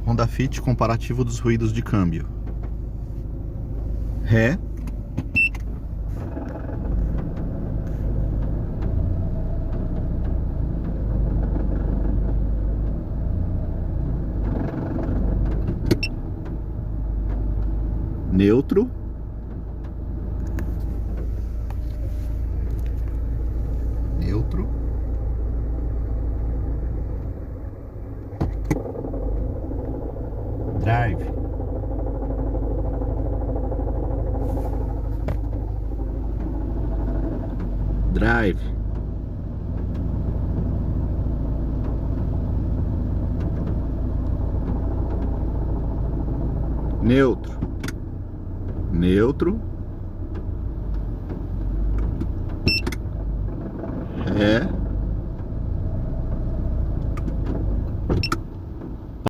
Honda Fit comparativo dos ruídos de câmbio. Ré. Neutro. Neutro. Drive. Drive. Neutro. Neutro. Ré.